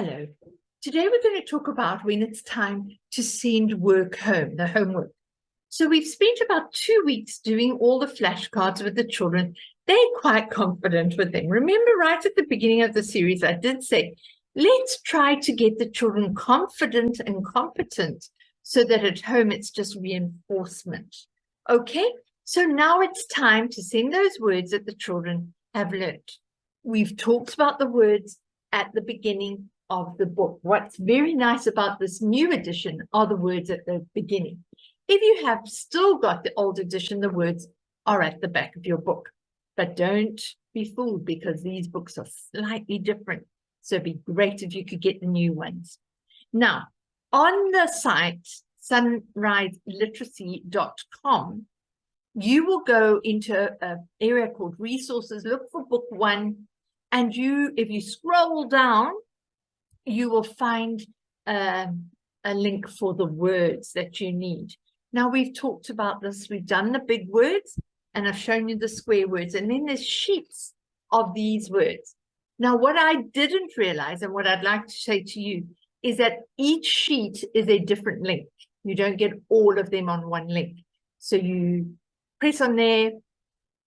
Hello. Today we're going to talk about when it's time to send work home, the homework. So we've spent about 2 weeks doing all the flashcards with the children. They're quite confident with them. Remember, right at the beginning of the series, I did say, let's try to get the children confident and competent so that at home it's just reinforcement. Okay, so now it's time to send those words that the children have learned. We've talked about the words at the beginning of the book. What's very nice about this new edition are the words at the beginning. If you have still got the old edition, the words are at the back of your book. But don't be fooled because these books are slightly different. So it'd be great if you could get the new ones. Now, on the site, sunriseliteracy.com, you will go into an area called resources, look for book 1, and if you scroll down, you will find a link for the words that you need. Now, we've talked about this. We've done the big words, and I've shown you the square words. And then there's sheets of these words. Now, what I didn't realize, and what I'd like to say to you, is that each sheet is a different link. You don't get all of them on one link. So you press on there,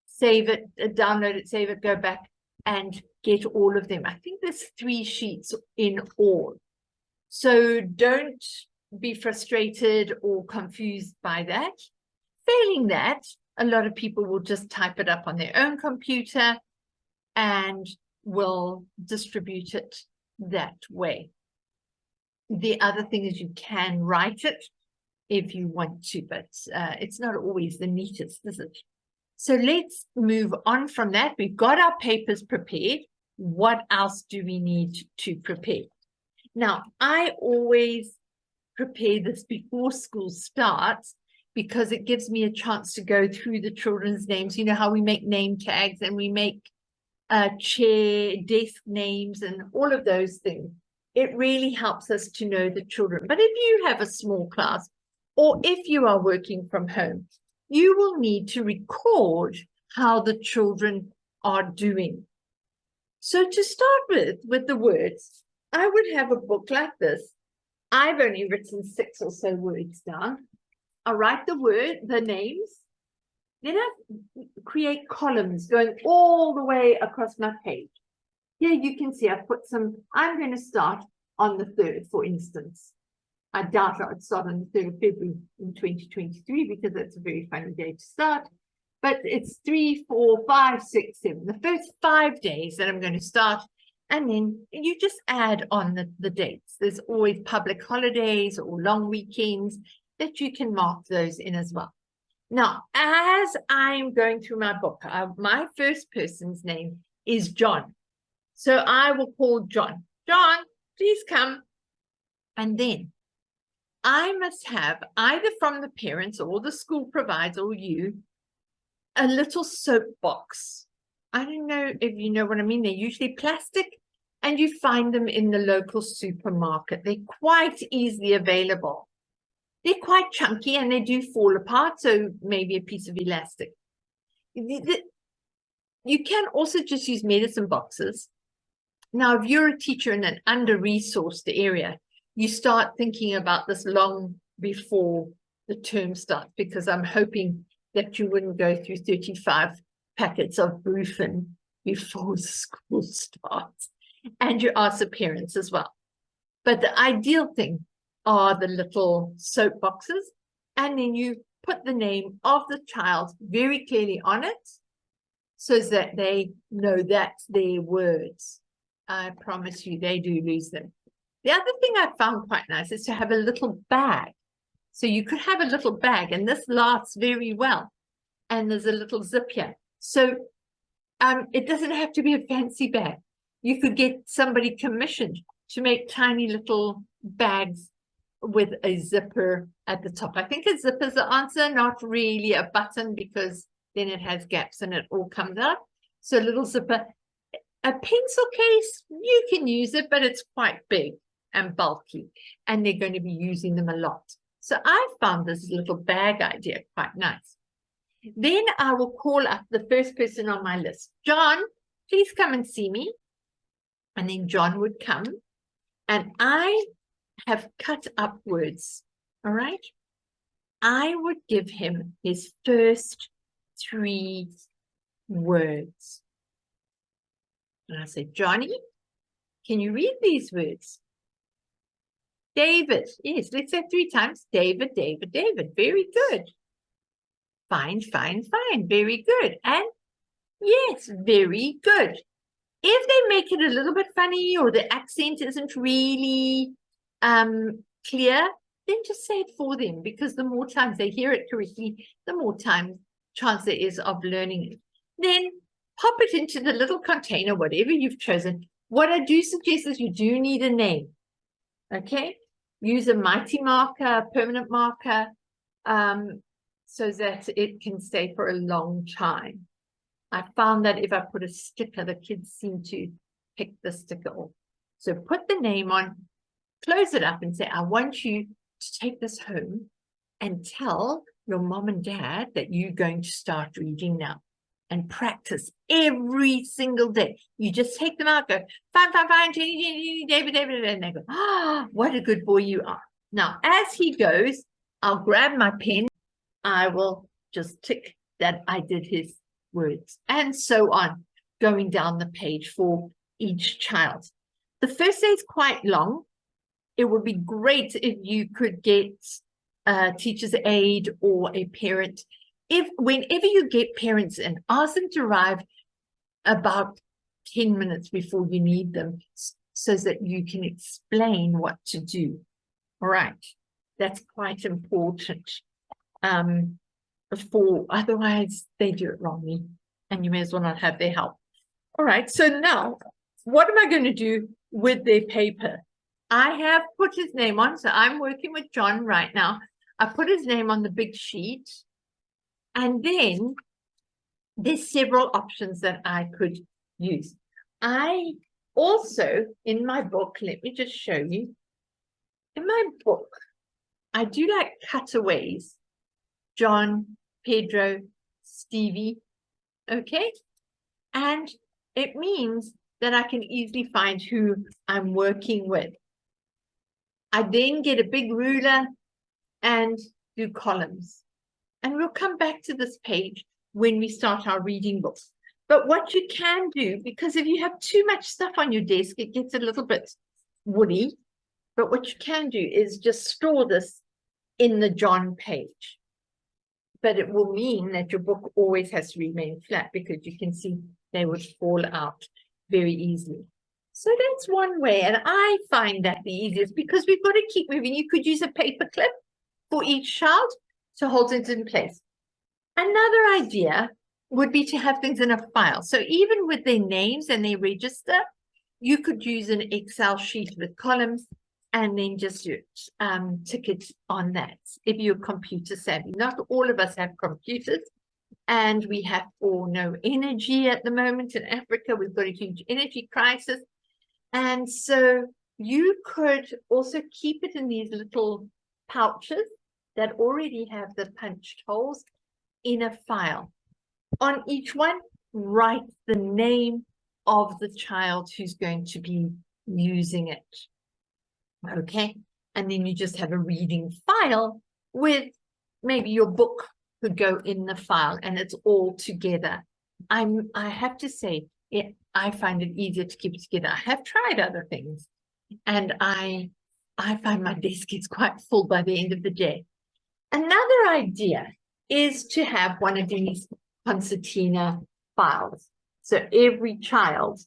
save it, download it, save it, go back, and get all of them. I think there's 3 sheets in all. So don't be frustrated or confused by that. Failing that, a lot of people will just type it up on their own computer and will distribute it that way. The other thing is you can write it if you want to, but it's not always the neatest, is it? So let's move on from that. We've got our papers prepared. What else do we need to prepare? Now, I always prepare this before school starts because it gives me a chance to go through the children's names. You know how we make name tags and we make chair, desk names and all of those things. It really helps us to know the children. But if you have a small class or if you are working from home, you will need to record how the children are doing. So to start with the words, I would have a book like this. I've only written 6 or so words down. I write the names. Then I create columns going all the way across my page. Here you can see I've put some, I'm going to start on the 3rd, for instance. I doubt I would start on the 3rd of February in 2023 because that's a very funny day to start. But it's 3, 4, 5, 6, 7. The first 5 days that I'm going to start. And then you just add on the dates. There's always public holidays or long weekends that you can mark those in as well. Now, as I'm going through my book, my first person's name is John. So I will call John. John, please come. And then I must have either from the parents or the school provides or you, a little soap box. I don't know if you know what I mean. They're usually plastic and you find them in the local supermarket. They're quite easily available. They're quite chunky and they do fall apart. So maybe a piece of elastic. You can also just use medicine boxes. Now, if you're a teacher in an under-resourced area, you start thinking about this long before the term starts, because I'm hoping that you wouldn't go through 35 packets of Brufen before school starts. And you ask the parents as well. But the ideal thing are the little soap boxes. And then you put the name of the child very clearly on it so that they know that's their words. I promise you, they do lose them. The other thing I found quite nice is to have a little bag. So you could have a little bag, and this lasts very well. And there's a little zip here. So it doesn't have to be a fancy bag. You could get somebody commissioned to make tiny little bags with a zipper at the top. I think a zipper is the answer, not really a button, because then it has gaps and it all comes out. So a little zipper. A pencil case, you can use it, but it's quite big and bulky, and they're going to be using them a lot. So I found this little bag idea quite nice. Then I will call up the first person on my list. John, please come and see me. And then John would come and I have cut up words, all right? I would give him his first 3 words. And I said, Johnny, can you read these words? David. Yes, let's say 3 times. David, David, David. Very good. Fine, fine, fine. Very good. And yes, very good. If they make it a little bit funny or the accent isn't really clear, then just say it for them, because the more times they hear it correctly, the more time chance there is of learning it. Then pop it into the little container, whatever you've chosen. What I do suggest is you do need a name. Okay, use a mighty marker, a permanent marker, so that it can stay for a long time. I found that if I put a sticker, the kids seem to pick the sticker off. So put the name on, close it up and say, I want you to take this home and tell your mom and dad that you're going to start reading now, and practice every single day. You just take them out, go, fine, fine, fine, Jenny, David, David, and they go, ah, what a good boy you are. Now, as he goes, I'll grab my pen. I will just tick that I did his words, and so on, going down the page for each child. The first day is quite long. It would be great if you could get a teacher's aide or a parent. Whenever you get parents in, ask them to arrive about 10 minutes before you need them, so that you can explain what to do. All right, that's quite important. Otherwise they do it wrongly, and you may as well not have their help. All right, so now what am I going to do with their paper? I have put his name on, so I'm working with John right now. I put his name on the big sheet, and then there's several options that I could use. I also, in my book, let me just show you. In my book, I do like cutaways. John, Pedro, Stevie, okay? And it means that I can easily find who I'm working with. I then get a big ruler and do columns. And we'll come back to this page when we start our reading books. But what you can do, because if you have too much stuff on your desk, it gets a little bit woolly. But what you can do is just store this in the John page. But it will mean that your book always has to remain flat, because you can see they would fall out very easily. So that's one way, and I find that the easiest, because we've got to keep moving. You could use a paper clip for each child to hold it in place. Another idea would be to have things in a file. So even with their names and their register, you could use an Excel sheet with columns and then just tick it on that if you're computer savvy. Not all of us have computers, and we have all no energy at the moment in Africa. We've got a huge energy crisis. And so you could also keep it in these little pouches that already have the punched holes in a file. On each one, write the name of the child who's going to be using it. Okay, and then you just have a reading file with maybe your book could go in the file, and it's all together. I have to say, I find it easier to keep it together. I have tried other things, and I find my desk is quite full by the end of the day. Another idea is to have one of these concertina files. So every child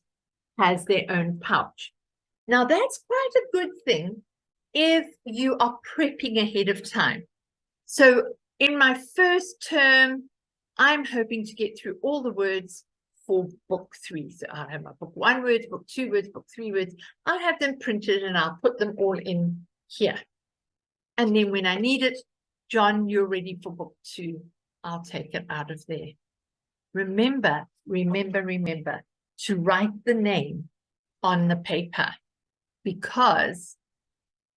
has their own pouch. Now, that's quite a good thing if you are prepping ahead of time. So in my first term, I'm hoping to get through all the words for book 3. So I'll have my book 1 words, book 2 words, book 3 words. I'll have them printed and I'll put them all in here. And then when I need it, John, you're ready for book 2. I'll take it out of there. Remember to write the name on the paper, because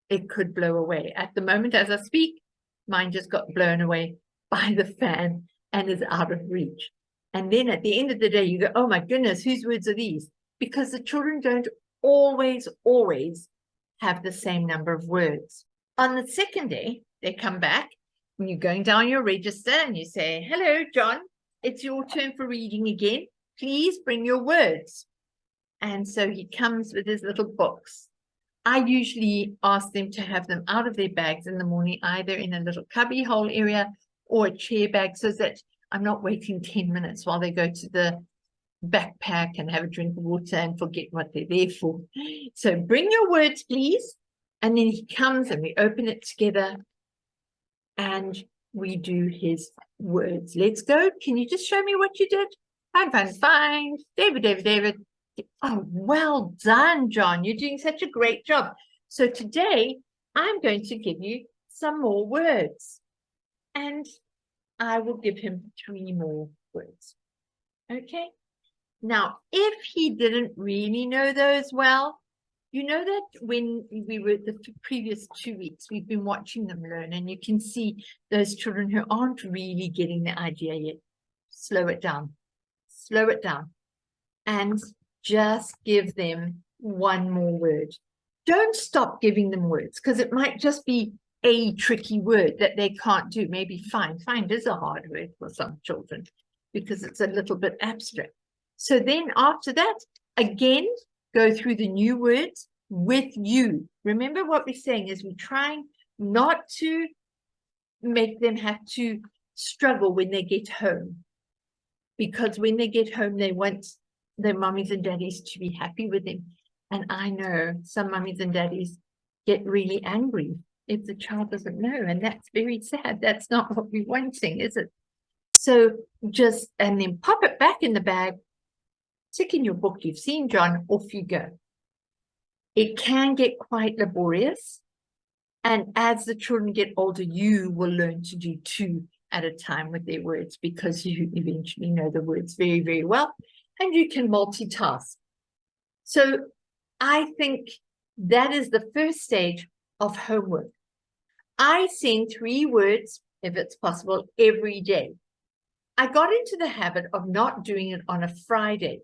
it could blow away. At the moment, as I speak, mine just got blown away by the fan and is out of reach. And then at the end of the day, you go, oh my goodness, whose words are these? Because the children don't always have the same number of words. On the second day, they come back and you're going down your register and you say, hello, John, it's your turn for reading again. Please bring your words. And so he comes with his little books. I usually ask them to have them out of their bags in the morning, either in a little cubby hole area or a chair bag, so that I'm not waiting 10 minutes while they go to the backpack and have a drink of water and forget what they're there for. So bring your words, please. And then he comes and we open it together and we do his words. Let's go. Can you just show me what you did? Fine. David. Oh, well done, John. You're doing such a great job. So today I'm going to give you some more words. And I will give him 3 more words. Okay. Now, if he didn't really know those well, you know that when we were the previous 2 weeks, we've been watching them learn, and you can see those children who aren't really getting the idea yet. Slow it down, and just give them 1 more word. Don't stop giving them words, because it might just be a tricky word that they can't do. Maybe find is a hard word for some children because it's a little bit abstract. So then after that, again, go through the new words with you. Remember what we're saying is we're trying not to make them have to struggle when they get home, because when they get home, they want their mummies and daddies to be happy with them. And I know some mummies and daddies get really angry if the child doesn't know, and that's very sad. That's not what we're wanting, is it? So just, and then pop it back in the bag, stick in your book you've seen, John, off you go. It can get quite laborious, and as the children get older, you will learn to do 2 at a time with their words, because you eventually know the words very, very well, and you can multitask. So I think that is the first stage of homework. I send 3 words, if it's possible, every day. I got into the habit of not doing it on a Friday.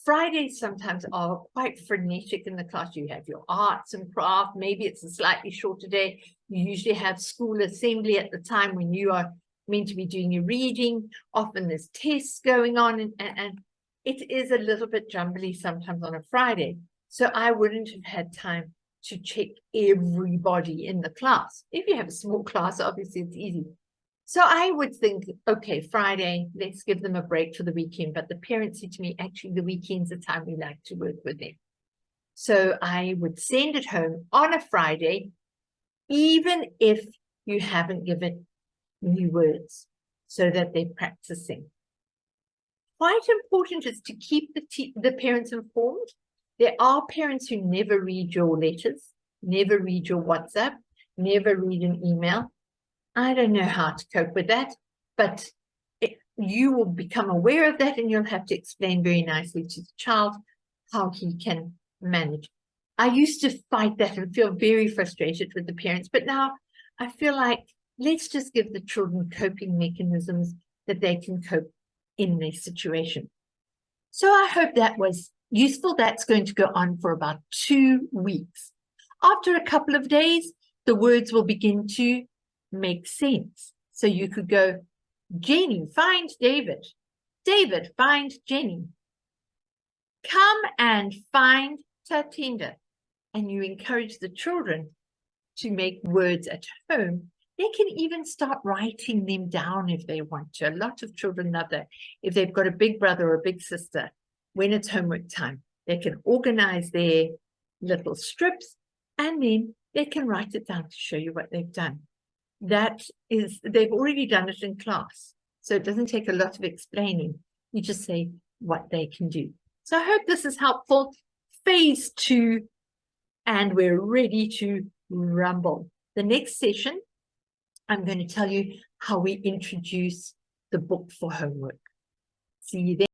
Fridays sometimes are quite frenetic in the class. You have your arts and craft. Maybe it's a slightly shorter day. You usually have school assembly at the time when you are meant to be doing your reading. Often there's tests going on, and it is a little bit jumbly sometimes on a Friday. So I wouldn't have had time to check everybody in the class. If you have a small class, obviously it's easy. So I would think, okay, Friday, let's give them a break for the weekend. But the parents said to me, actually, the weekend's the time we like to work with them. So I would send it home on a Friday, even if you haven't given new words, so that they're practicing. Quite important is to keep the parents informed. There are parents who never read your letters, never read your WhatsApp, never read an email. I don't know how to cope with that, but you will become aware of that, and you'll have to explain very nicely to the child how he can manage. I used to fight that and feel very frustrated with the parents, but now I feel like let's just give the children coping mechanisms that they can cope in their situation. So I hope that was useful. That's going to go on for about 2 weeks. After a couple of days, the words will begin to make sense. So you could go, Jenny, find David. David, find Jenny. Come and find Tatenda. And you encourage the children to make words at home. They can even start writing them down if they want to. A lot of children love that. If they've got a big brother or a big sister, when it's homework time, they can organize their little strips, and then they can write it down to show you what they've done. That is, they've already done it in class, so it doesn't take a lot of explaining. You just say what they can do. So I hope this is helpful. Phase 2, and we're ready to rumble. The next session, I'm going to tell you how we introduce the book for homework. See you then.